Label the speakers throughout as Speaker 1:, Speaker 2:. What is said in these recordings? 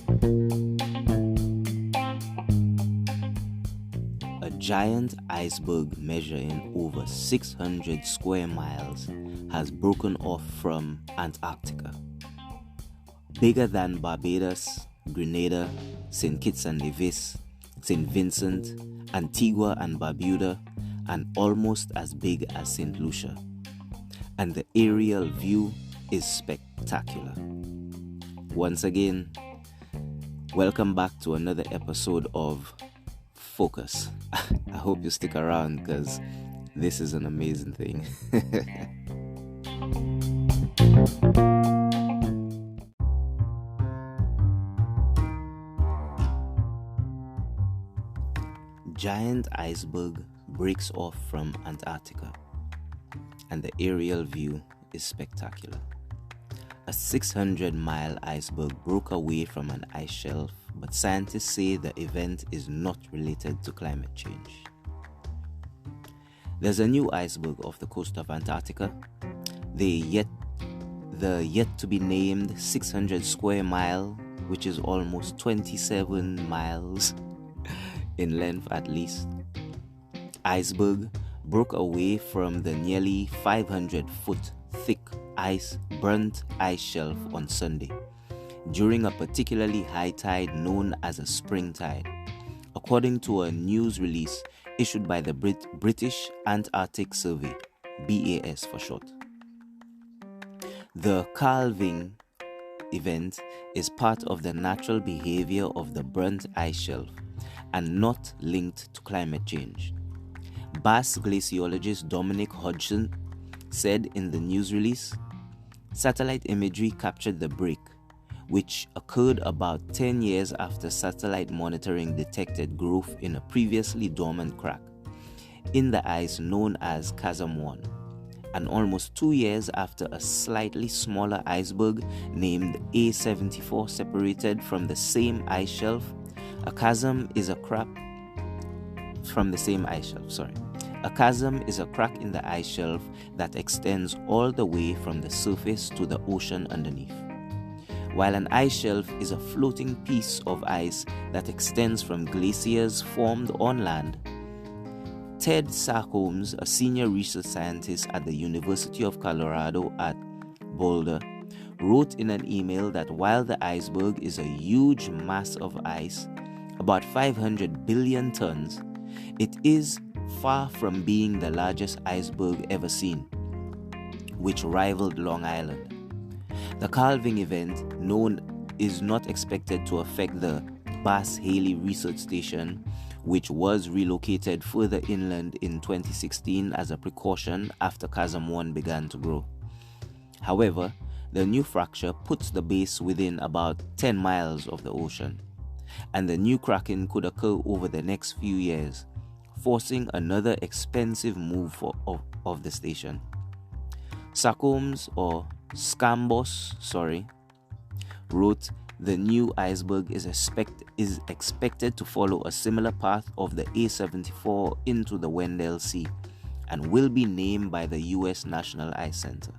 Speaker 1: A giant iceberg measuring over 600 square miles has broken off from Antarctica. Bigger than Barbados, Grenada, St. Kitts and Nevis, St. Vincent, Antigua and Barbuda, and almost as big as St. Lucia. And the aerial view is spectacular. Once again, welcome back to another episode of Focus. I hope you stick around because this is an amazing thing. Giant iceberg breaks off from Antarctica, and the aerial view is spectacular. A 600-mile iceberg broke away from an ice shelf, but scientists say the event is not related to climate change. There's a new iceberg off the coast of Antarctica. The yet to be named 600 square mile, which is almost 27 miles in length at least, iceberg broke away from the nearly 500-foot thick burnt ice shelf on Sunday during a particularly high tide known as a spring tide, according to a news release issued by the British Antarctic Survey, BAS for short. The calving event is part of the natural behavior of the burnt ice shelf and not linked to climate change. Bass glaciologist Dominic Hodgson said in the news release, satellite imagery captured the break, which occurred about 10 years after satellite monitoring detected growth in a previously dormant crack in the ice known as Chasm 1, and almost 2 years after a slightly smaller iceberg named A74 separated from the same ice shelf. A chasm is a crack in the ice shelf that extends all the way from the surface to the ocean underneath, while an ice shelf is a floating piece of ice that extends from glaciers formed on land. Ted Sarcombs, a senior research scientist at the University of Colorado at Boulder, wrote in an email that while the iceberg is a huge mass of ice, about 500 billion tons, it is far from being the largest iceberg ever seen, which rivaled Long Island. The calving event is not expected to affect the Bass Haley Research Station, which was relocated further inland in 2016 as a precaution after Chasm 1 began to grow. However, the new fracture puts the base within about 10 miles of the ocean, and the new cracking could occur over the next few years, forcing another expensive move of the station. Scambos wrote, the new iceberg is expected to follow a similar path of the A74 into the Weddell Sea and will be named by the U.S. National Ice Center.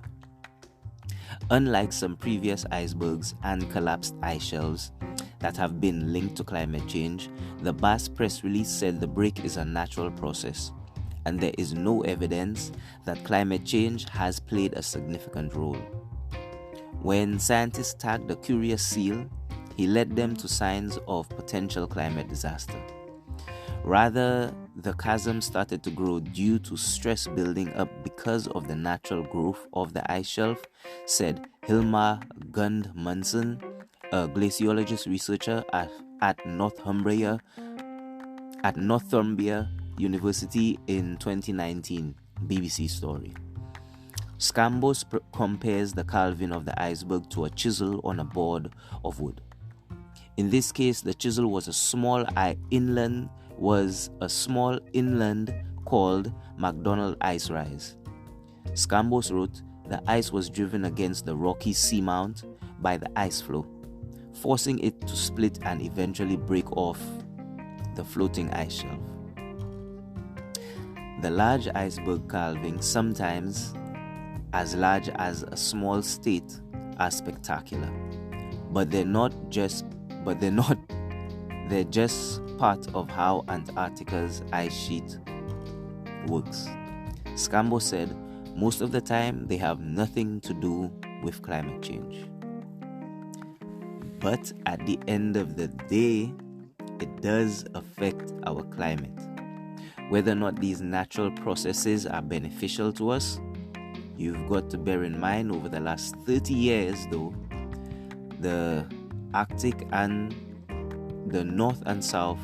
Speaker 1: Unlike some previous icebergs and collapsed ice shelves that have been linked to climate change, the Bass press release said the break is a natural process, and there is no evidence that climate change has played a significant role. When scientists tagged the curious seal, he led them to signs of potential climate disaster. Rather, the chasm started to grow due to stress building up because of the natural growth of the ice shelf, said Hilmar Gudmundsson, a glaciologist researcher at Northumbria University in 2019, BBC story. Scambos compares the calving of the iceberg to a chisel on a board of wood. In this case, the chisel was a small inland called McDonald Ice Rise. Scambos wrote, the ice was driven against the rocky seamount by the ice flow, forcing it to split and eventually break off the floating ice shelf. The large iceberg calving, sometimes as large as a small state, are spectacular, but they're not just but they're not. They're just part of how Antarctica's ice sheet works. Scambo said most of the time they have nothing to do with climate change. But at the end of the day, it does affect our climate. Whether or not these natural processes are beneficial to us, you've got to bear in mind over the last 30 years though, the Arctic and the North and South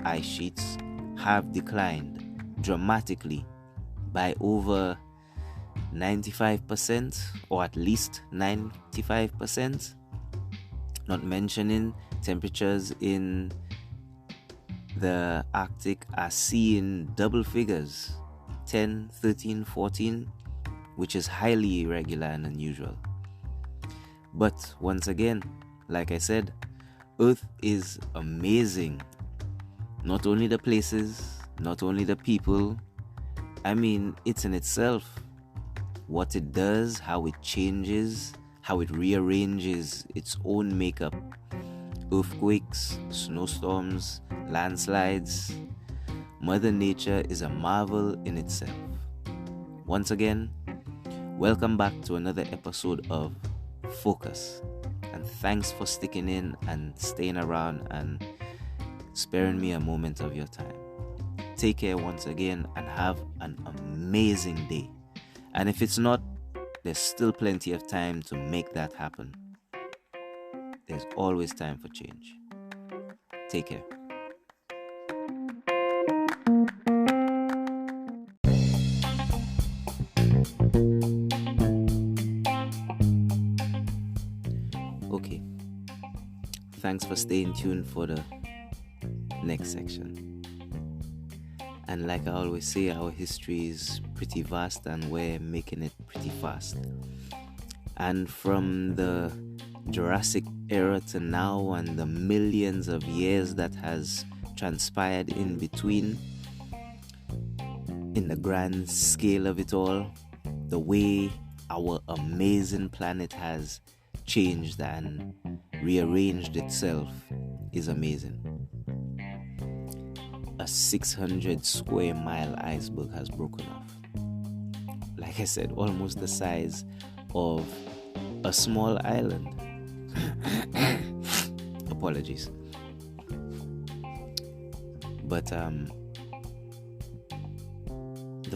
Speaker 1: ice sheets have declined dramatically by over 95%, or at least 95%, not mentioning temperatures in the Arctic are seeing double figures, 10, 13, 14, which is highly irregular and unusual. But once again, like I said, Earth is amazing. Not only the places, not only the people, I mean, it's in itself. What it does, how it changes, how it rearranges its own makeup. Earthquakes, snowstorms, landslides. Mother Nature is a marvel in itself. Once again, welcome back to another episode of Focus. And thanks for sticking in and staying around and sparing me a moment of your time. Take care once again and have an amazing day. And if it's not, there's still plenty of time to make that happen. There's always time for change. Take care. Okay. Thanks for staying tuned for the next section. And like I always say, our history is pretty vast and we're making it pretty fast. And from the Jurassic era to now and the millions of years that has transpired in between, in the grand scale of it all, the way our amazing planet has changed and rearranged itself is amazing. A 600 square mile iceberg has broken off. Like I said, almost the size of a small island. Apologies. But the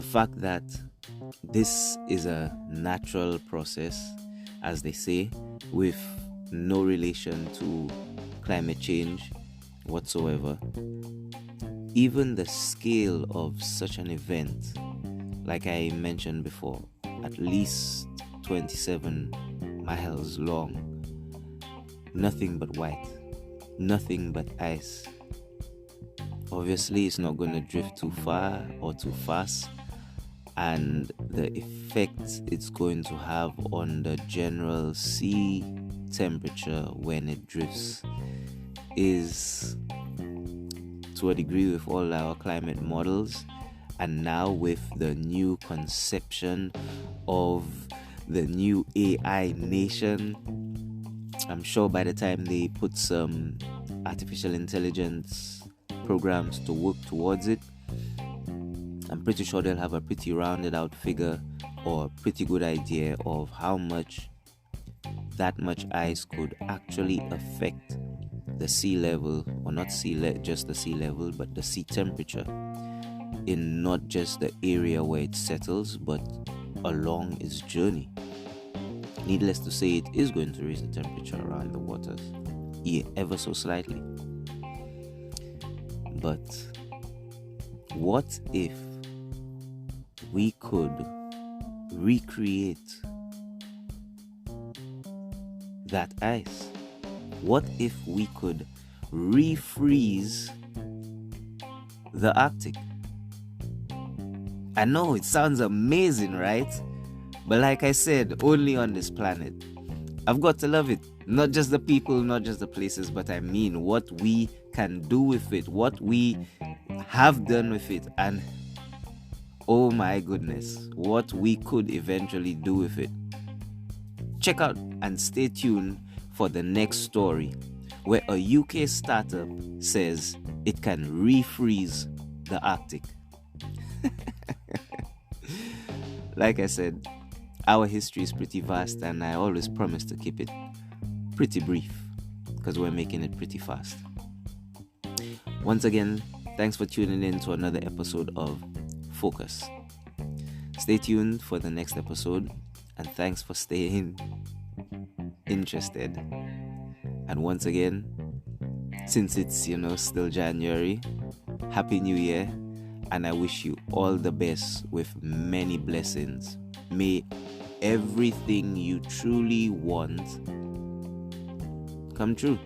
Speaker 1: fact that this is a natural process, as they say, with no relation to climate change whatsoever, even the scale of such an event, like I mentioned before, at least 27 miles long, nothing but white, nothing but ice. Obviously, it's not going to drift too far or too fast, and the effect it's going to have on the general sea temperature when it drifts is, to a degree, with all our climate models, and now with the new conception of the new AI nation. I'm sure by the time they put some artificial intelligence programs to work towards it, I'm pretty sure they'll have a pretty rounded out figure or a pretty good idea of how much that much ice could actually affect the sea level, or not just the sea level, but the sea temperature in not just the area where it settles, but along its journey. Needless to say, it is going to raise the temperature around the waters, ever so slightly. But what if we could recreate that ice? What if we could refreeze the Arctic? I know it sounds amazing, right? But like I said, only on this planet. I've got to love it. Not just the people, not just the places, but I mean what we can do with it, what we have done with it, and oh my goodness, what we could eventually do with it. Check out and stay tuned for the next story where a UK startup says it can refreeze the Arctic. Like I said, our history is pretty vast, and I always promise to keep it pretty brief because we're making it pretty fast. Once again, thanks for tuning in to another episode of Focus. Stay tuned for the next episode, and thanks for staying interested. And once again, since it's still January, Happy New Year, and I wish you all the best with many blessings. May everything you truly want come true,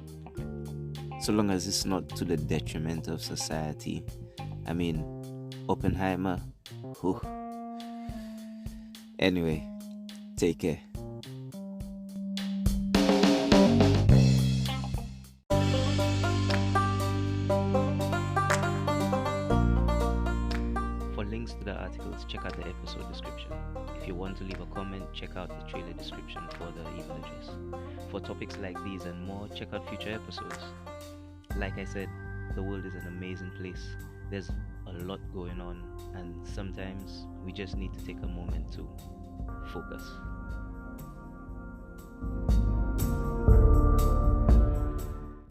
Speaker 1: so long as it's not to the detriment of society. I mean, Oppenheimer. Whew. Anyway, take care. For links to the articles, check out the episode description. If you want to leave a comment, check out the trailer description for the email address. For topics like these and more, check out future episodes. Like I said, the world is an amazing place. There's a lot going on, and sometimes we just need to take a moment to focus.